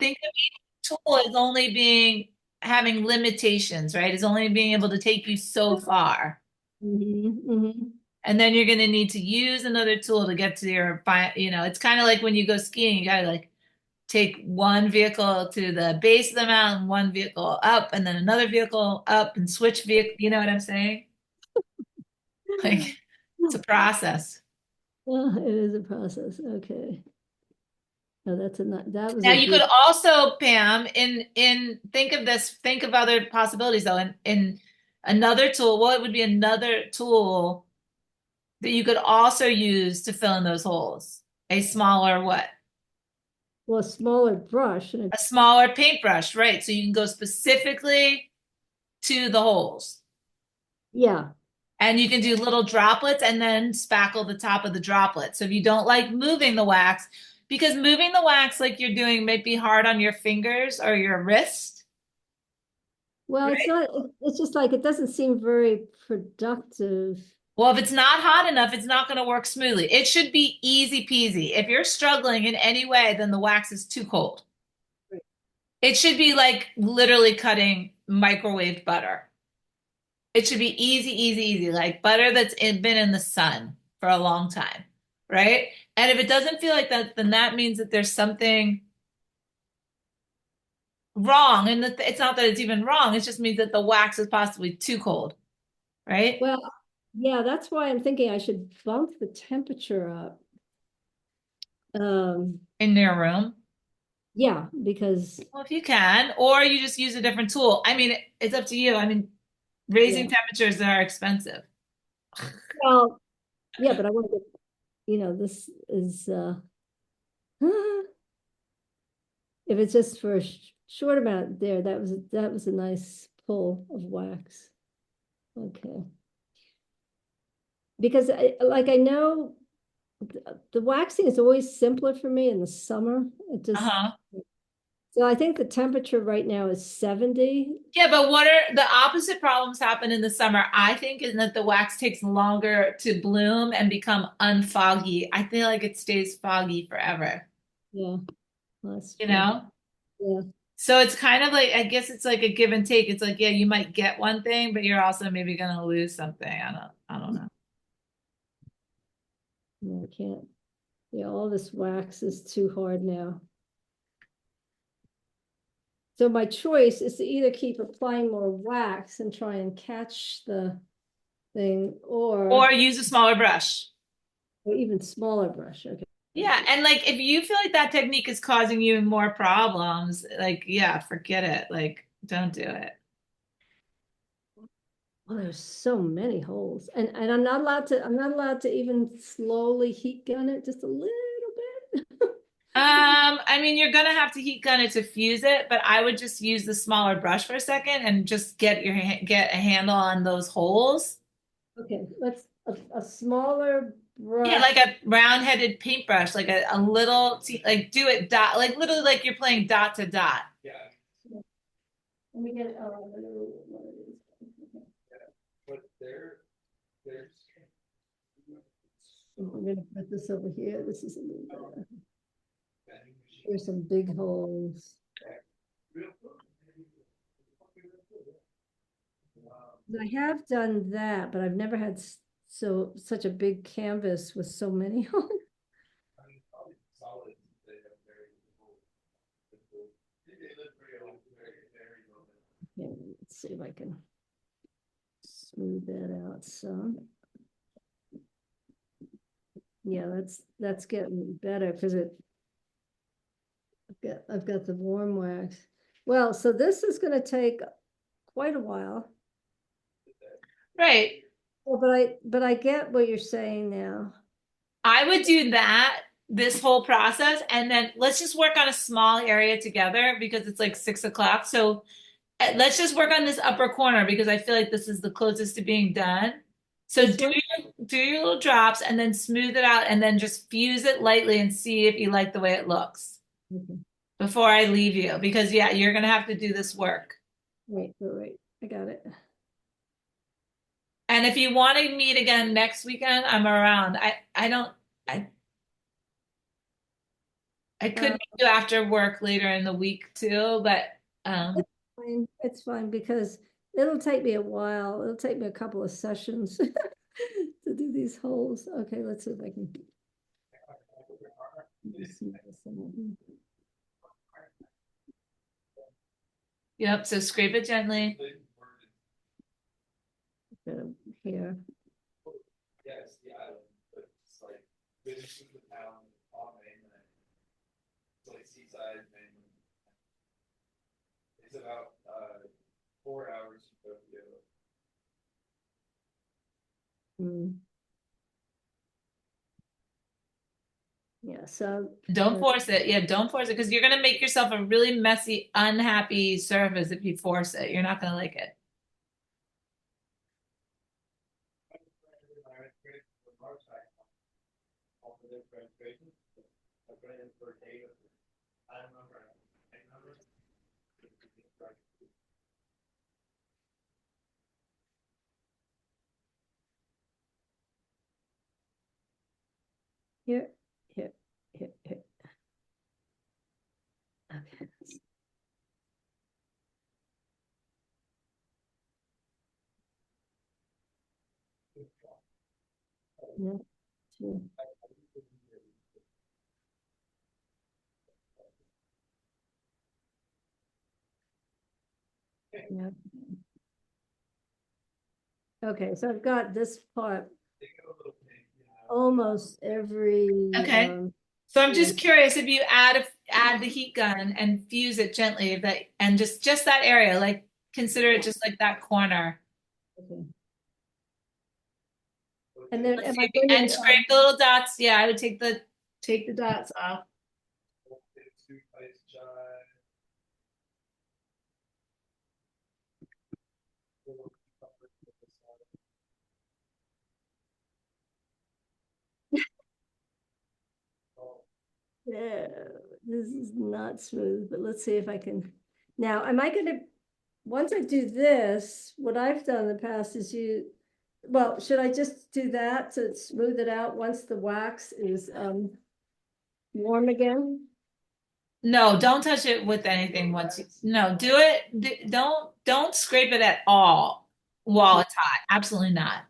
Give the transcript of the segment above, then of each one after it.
think of each tool as only being having limitations, right? It's only being able to take you so far. Hmm. And then you're going to need to use another tool to get to your, it's kind of like when you go skiing, you got to like take one vehicle to the base of the mountain, one vehicle up, and then another vehicle up and switch vehicle. You know what I'm saying? Like it's a process. Well, it is a process. Okay. Oh, that was Now a you could good. also, Pam, in think of this, think of other possibilities though. In another tool, what would be another tool that you could also use to fill in those holes? A smaller what? Well, a smaller brush and A smaller paintbrush, right? So you can go specifically to the holes. yeah. And you can do little droplets and then spackle the top of the droplet. So if you don't like moving the wax, because moving the wax like you're doing might be hard on your fingers or your wrist. Well, it's Right. not, it's just like it doesn't seem very productive. Well, if it's not hot enough, it's not going to work smoothly. It should be easy peasy. If you're struggling in any way, then the wax is too cold. It should be like literally cutting microwave butter. It should be easy, easy, easy, like butter been in the sun for a long time, right? And if it doesn't feel like that, then that means that there's something wrong. And it's not that it's even wrong. It just means that the wax is possibly too cold, right? Well, yeah, that's why I'm thinking I should bump the temperature up. Um, In your room. yeah, because Well, if you can, or you just use a different tool. I mean, it's up to you. I mean, raising yeah. temperatures are expensive. Well, yeah, but I want to get, this is if it's just for a short amount there, that was a nice pull of wax. Okay. Because I know the waxing is always simpler for me in the summer. It just Uh-huh. so I think the temperature right now is 70. Yeah, but what are the opposite problems happen in the summer? I think is that the wax takes longer to bloom and become unfoggy. I feel like it stays foggy forever, Yeah, that's you true. know? Yeah, So it's kind of like I guess it's like a give and take. It's like, yeah, you might get one thing, but you're also maybe gonna lose something. I don't know. no, I can't. Yeah, all this wax is too hard now. So my choice is to either keep applying more wax and try and catch the thing, Or use a smaller brush. or even smaller brush. Okay. Yeah, and like if you feel like that technique is causing you more problems, like yeah, forget it. Like don't do it. Well, there's so many holes, and I'm not allowed to even slowly heat gun it just a little bit. I mean, you're gonna have to heat gun it to fuse it, but I would just use the smaller brush for a second and just get a handle on those holes. Okay, let's a smaller Yeah, brush. like a round-headed paintbrush, like a little, like do it dot, like literally like you're playing dot to dot. Let me get what it is. We're gonna put this over here. This is a little better. Here's some big holes. I have done that, but I've never had such a big canvas with so many holes. Okay, let's see if I can smooth that out some. Yeah, that's getting better because I've got the warm wax. Well, so this is going to take quite a while. Right. Well, but I get what you're saying now. I would do that this whole process, and then let's just work on a small area together because it's like 6 o'clock. So let's just work on this upper corner because I feel like this is the closest to being done. So This one? do your little drops and then smooth it out and then just fuse it lightly and see if you like the way it looks Okay. before I leave you because yeah, you're gonna have to do this work. Right. I got it. And if you want to meet again next weekend, I'm around. I don't I I could Uh, meet you after work later in the week too, but um, it's fine because it'll take me a while. It'll take me a couple of sessions to do these holes. Okay, let's see if I can. yep. So scrape it gently. Here. Mm. Yeah, so Don't force it. Yeah, don't force it because you're gonna make yourself a really messy, unhappy surface if you force it. You're not gonna like it. here, here, here. Okay. Yeah, two. Yeah. Okay, so I've got this part almost every Okay. So I'm yeah. just curious if you add the heat gun and fuse it gently, if that and just that area, like consider it just like that corner. Okay. And then Let's am see I if you, going and to scrape the little dots. Yeah, I would take the dots off. yeah, this is not smooth, but let's see if I can. Now, am I going to, once I do this, what I've done in the past is well, should I just do that to smooth it out once the wax is warm again? No, don't touch it with anything once you, no, do it. Don't scrape it at all while it's hot. Absolutely not.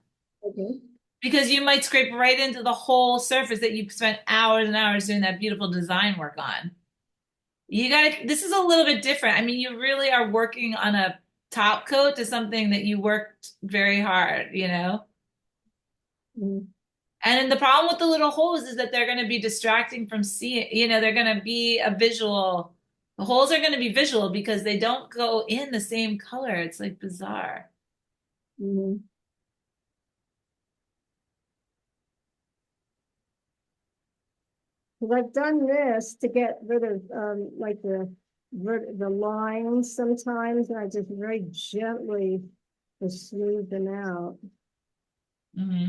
Okay. Because you might scrape right into the whole surface that you spent hours and hours doing that beautiful design work on. You gotta, this is a little bit different. I mean, you really are working on a top coat to something that you worked very hard, you know? Mm. And then the problem with the little holes is that they're going to be distracting from seeing, they're going to be a visual. The holes are going to be visual because they don't go in the same color. It's like bizarre. Mhm. Because I've done this to get rid of like the lines sometimes, and I just very gently just smooth them out. Hmm.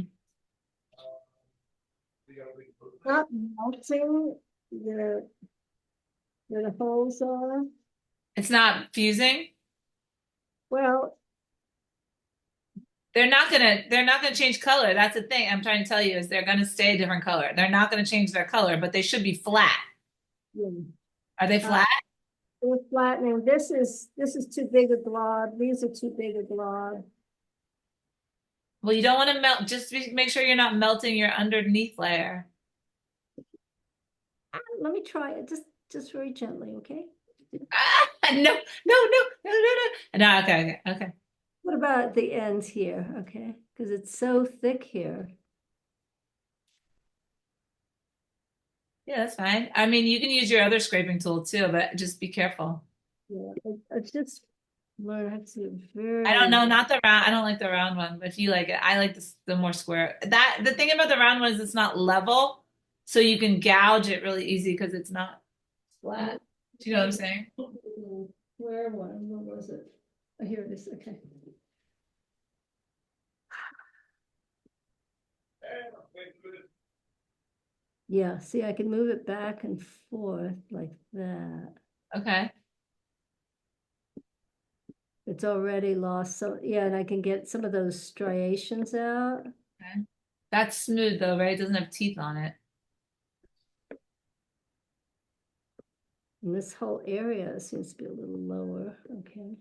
Not melting the where the holes are. It's not fusing. Well, They're not gonna change color. That's the thing I'm trying to tell you is they're gonna stay a different color. They're not gonna change their color, but they should be flat. yeah. Are they Uh, flat? they're flattening. This is too big a glob. These are too big a glob. Well, you don't want to melt. Just make sure you're not melting your underneath layer. Let me try it just very gently, okay? Ah, no, no, no, no, no, no. No, okay, okay, okay. What about the ends here? Okay, because it's so thick here. Yeah, that's fine. I mean, you can use your other scraping tool too, but just be careful. Yeah, I just learned how to I don't very. know, not the round. I don't like the round one, but if you like it, I like the more square. That the thing about the round one is it's not level, so you can gouge it really easy because it's not flat. Do you know what I'm saying? Where one? What was it? Oh, here it is. Okay. Yeah, see, I can move it back and forth like that. Okay. It's already lost so yeah, and I can get some of those striations out. Okay. That's smooth though, right? It doesn't have teeth on it. And this whole area seems to be a little lower. Okay.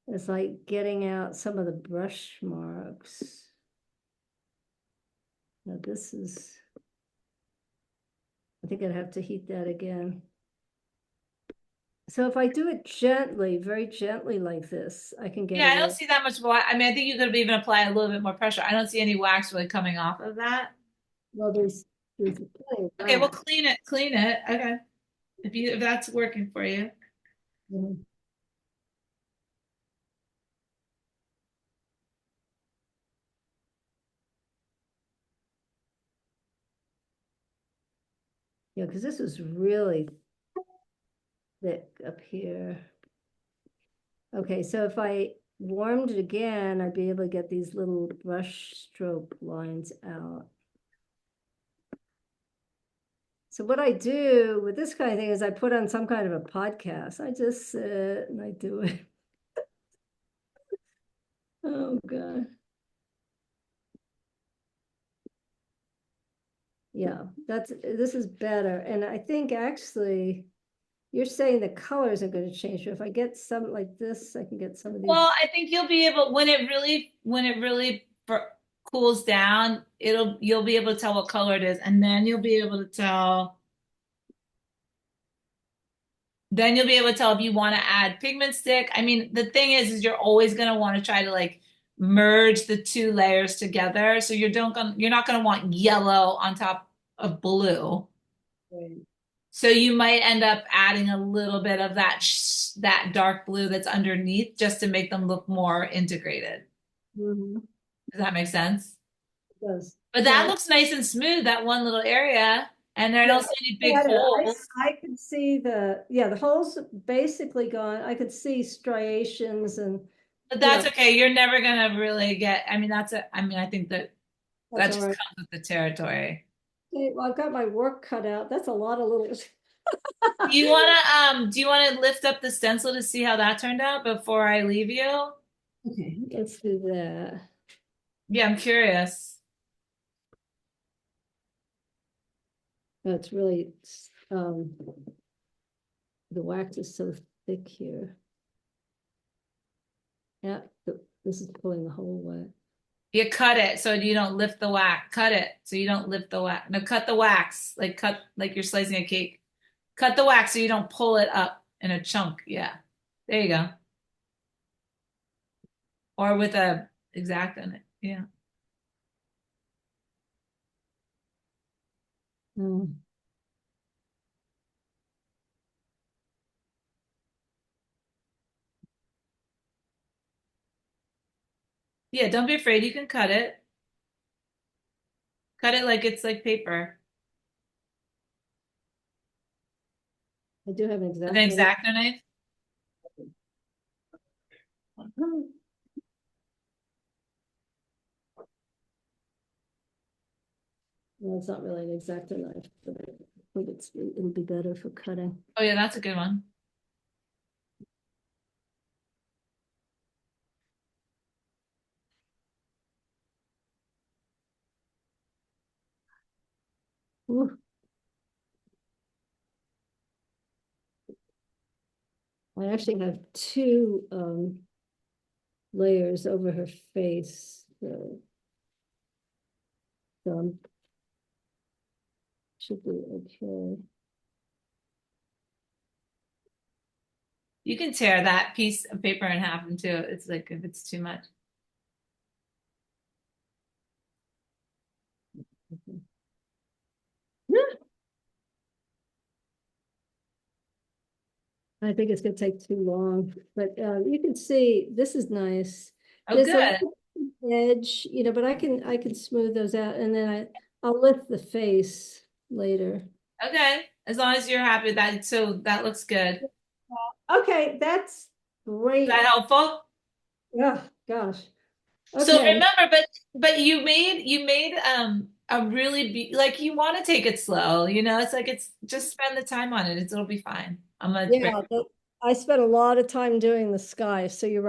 It's like getting out some of the brush marks. Now this is, I think I'd have to heat that again. So if I do it gently, very gently like this, I can get Yeah, I don't away. see that much wax. I mean, I think you could even apply a little bit more pressure. I don't see any wax really coming off of that. Well, there's plenty of Okay, well, wax. clean it, clean it. Okay. If that's working for you. Mhm. Yeah, because this is really thick up here. Okay, so if I warmed it again, I'd be able to get these little brush stroke lines out. So what I do with this kind of thing is I put on some kind of a podcast. I just sit and I do it. Oh God. Yeah, this is better. And I think actually you're saying the colors are going to change. So if I get some like this, I can get some of Well, these. I think you'll be able when it really cools down, you'll be able to tell what color it is, and then you'll be able to tell. Then you'll be able to tell if you want to add pigment stick. I mean, the thing is you're always going to want to try to like merge the two layers together. So you're not going to want yellow on top of blue. Right. So you might end up adding a little bit of that dark blue that's underneath just to make them look more integrated. Mhm. Does that make sense? It does. But that Now, looks nice and smooth, that one little area, and there I yeah, don't see any big better. holes. I could see the holes basically gone. I could see striations and, But you know, that's okay. You're never gonna really get, I mean, I mean, I think that that's that all just right. comes with the territory. Okay, well, I've got my work cut out. That's a lot of little. Do you wanna lift up the stencil to see how that turned out before I leave you? Okay, let's do that. Yeah, I'm curious. That's really, the wax is so thick here. Yeah, this is pulling the whole way. You cut it so you don't lift the wax. Cut it so you don't lift the wax. No, cut the wax. Like cut like you're slicing a cake. Cut the wax so you don't pull it up in a chunk. Yeah. There you go. Or with a exact on it. Yeah. Mm. Yeah, don't be afraid. You can cut it. Cut it like it's like paper. I do have an With an exacto. exacto knife. Well, it's not really an exacto knife, but I think it'll be better for cutting. Oh yeah, that's a good one. Ooh, I actually have two layers over her face. So should be okay. You can tear that piece of paper in half into it's like if it's too much. I think it's gonna take too long, but you can see this is nice. Oh, There's a good. little edge, but I can smooth those out, and then I'll lift the face later. Okay. As long as you're happy with that. So that looks good. Is Okay, that's that great. helpful? Yeah, gosh. So Okay. remember, but you made a really like you want to take it slow, it's like it's just spend the time on it. It'll be fine. I'm gonna bring Yeah, I spent a lot of time doing the sky, so you're right.